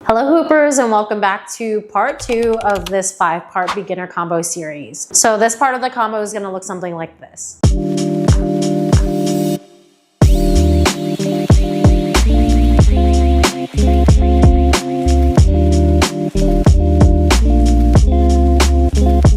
Hello Hoopers, and welcome back to part 2 of this 5-part beginner combo series. So this part of the combo is going to look something like this.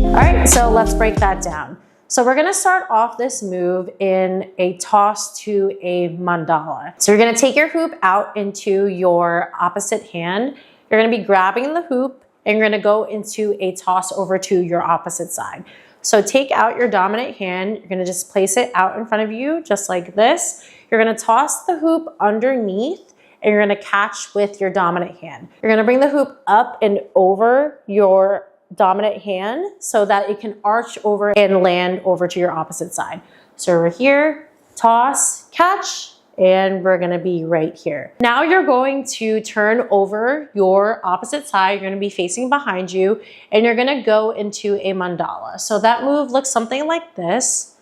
Alright, so let's break that down. So we're gonna start off this move in a toss to a mandala. So you're gonna take your hoop out into your opposite hand. You're gonna be grabbing the hoop and you're gonna go into a toss over to your opposite side. So take out your dominant hand. You're gonna just place it out in front of you, just like this. You're gonna toss the hoop underneath and you're gonna catch with your dominant hand. You're gonna bring the hoop up and over your dominant hand so that it can arch over and land over to your opposite side. So we're here, toss, catch, and we're gonna be right here. Now you're going to turn over your opposite side. You're gonna be facing behind you and you're gonna go into a mandala. So that move looks something like this.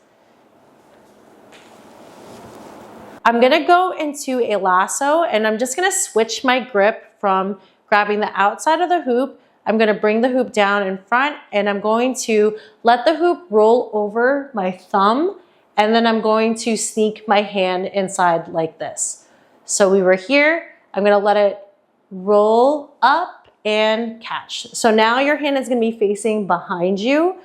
I'm gonna go into a lasso and I'm just gonna switch my grip from grabbing the outside of the hoop. I'm gonna bring the hoop down in front and I'm going to let the hoop roll over my thumb and then I'm going to sneak my hand inside like this. So we were here, I'm gonna let it roll up and catch. So now your hand is gonna be facing behind you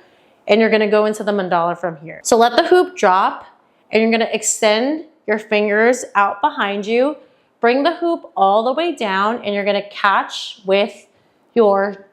and you're gonna go into the mandala from here. So let the hoop drop and you're gonna extend your fingers out behind you, bring the hoop all the way down and you're gonna catch with your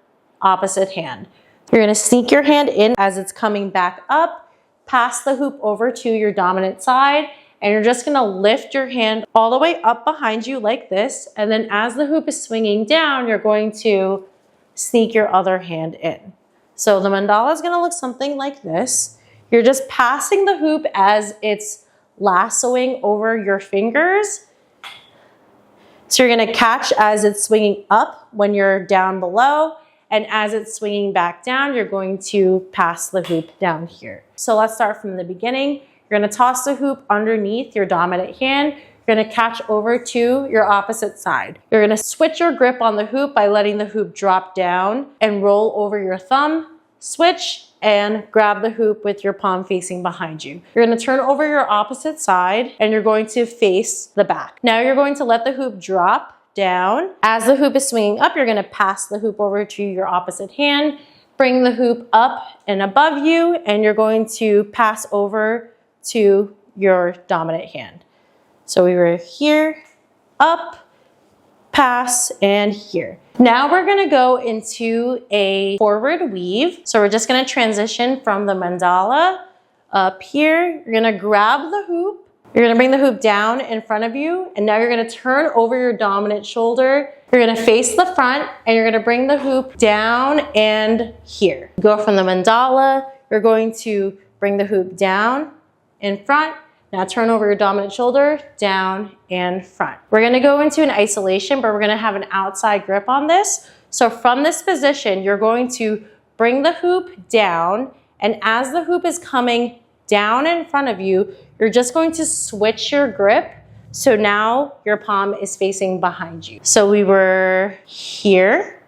opposite hand. You're gonna sneak your hand in as it's coming back up, pass the hoop over to your dominant side, and you're just gonna lift your hand all the way up behind you like this, and then as the hoop is swinging down, you're going to sneak your other hand in. So the mandala is gonna look something like this. You're just passing the hoop as it's lassoing over your fingers. So you're gonna catch as it's swinging up when you're down below, and as it's swinging back down, you're going to pass the hoop down here. So let's start from the beginning. You're gonna toss the hoop underneath your dominant hand. You're gonna catch over to your opposite side. You're gonna switch your grip on the hoop by letting the hoop drop down and roll over your thumb, switch, and grab the hoop with your palm facing behind you. You're gonna turn over your opposite side and you're going to face the back. Now you're going to let the hoop drop down. As the hoop is swinging up, you're gonna pass the hoop over to your opposite hand, bring the hoop up and above you, and you're going to pass over to your dominant hand. So we were here, up, pass, and here. Now we're gonna go into a forward weave. So we're just gonna transition from the mandala up here. You're gonna grab the hoop. You're gonna bring the hoop down in front of you, and now you're gonna turn over your dominant shoulder. You're gonna face the front, and you're gonna bring the hoop down and here. Go from the mandala, you're going to bring the hoop down in front. Now turn over your dominant shoulder, down and front. We're gonna go into an isolation, but we're gonna have an outside grip on this. So from this position, you're going to bring the hoop down, and as the hoop is coming down in front of you, you're just going to switch your grip. So now your palm is facing behind you. So we were here,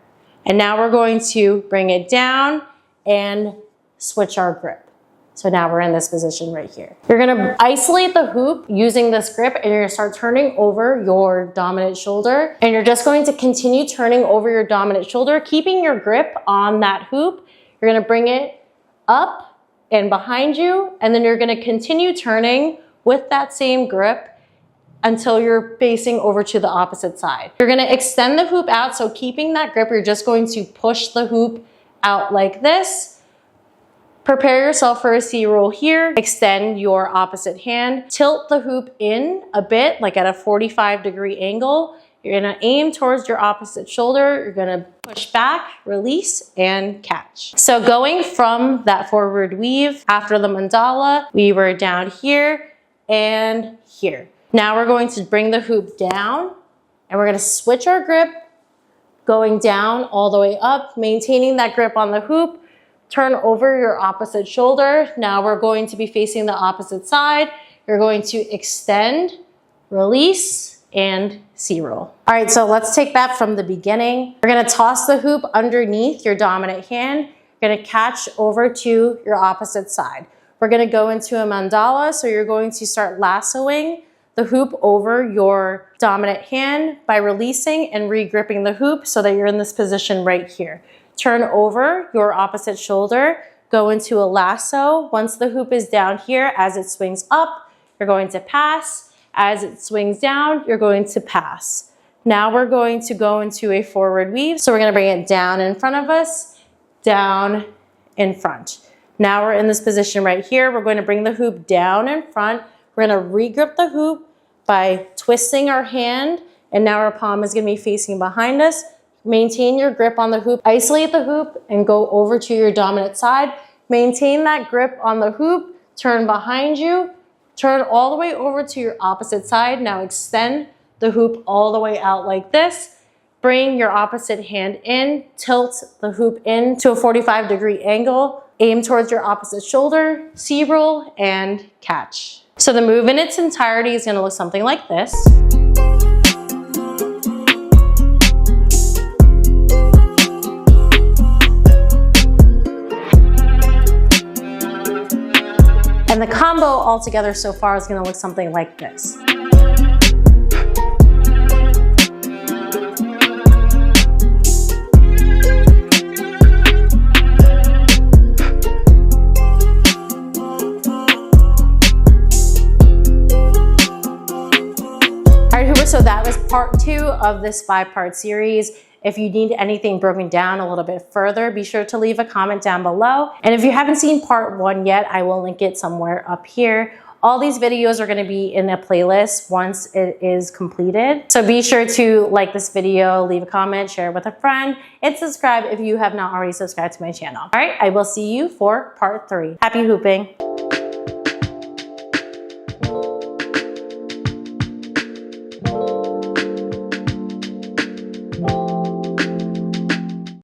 and now we're going to bring it down and switch our grip. So now we're in this position right here. You're gonna isolate the hoop using this grip and you're gonna start turning over your dominant shoulder. And you're just going to continue turning over your dominant shoulder, keeping your grip on that hoop. You're gonna bring it up and behind you, and then you're gonna continue turning with that same grip until you're facing over to the opposite side. You're gonna extend the hoop out, so keeping that grip, you're just going to push the hoop out like this. Prepare yourself for a C roll here. Extend your opposite hand. Tilt the hoop in a bit, like at a 45-degree angle. You're gonna aim towards your opposite shoulder. You're gonna push back, release, and catch. So going from that forward weave, after the mandala, we were down here and here. Now we're going to bring the hoop down and we're gonna switch our grip, going down all the way up, maintaining that grip on the hoop. Turn over your opposite shoulder. Now we're going to be facing the opposite side. You're going to extend, release, and C-roll. All right, so let's take that from the beginning. You're gonna toss the hoop underneath your dominant hand. You're gonna catch over to your opposite side. We're gonna go into a mandala, so you're going to start lassoing the hoop over your dominant hand by releasing and re-gripping the hoop so that you're in this position right here. Turn over your opposite shoulder, go into a lasso. Once the hoop is down here, as it swings up, you're going to pass. As it swings down, you're going to pass. Now we're going to go into a forward weave. So we're gonna bring it down in front of us, down in front. Now we're in this position right here. We're going to bring the hoop down in front. We're gonna re-grip the hoop by twisting our hand, and now our palm is gonna be facing behind us. Maintain your grip on the hoop, isolate the hoop, and go over to your dominant side. Maintain that grip on the hoop, turn behind you, turn all the way over to your opposite side. Now extend the hoop all the way out like this. Bring your opposite hand in, tilt the hoop in to a 45-degree angle, aim towards your opposite shoulder, C-roll, and catch. So the move in its entirety is gonna look something like this. And the combo altogether so far is gonna look something like this. So that was part 2 of this 5-part series. If you need anything broken down a little bit further, be sure to leave a comment down below. And if you haven't seen part 1 yet, I will link it somewhere up here. All these videos are gonna be in a playlist once it is completed. So be sure to like this video, leave a comment, share it with a friend, and subscribe if you have not already subscribed to my channel. All right, I will see you for part 3. Happy hooping.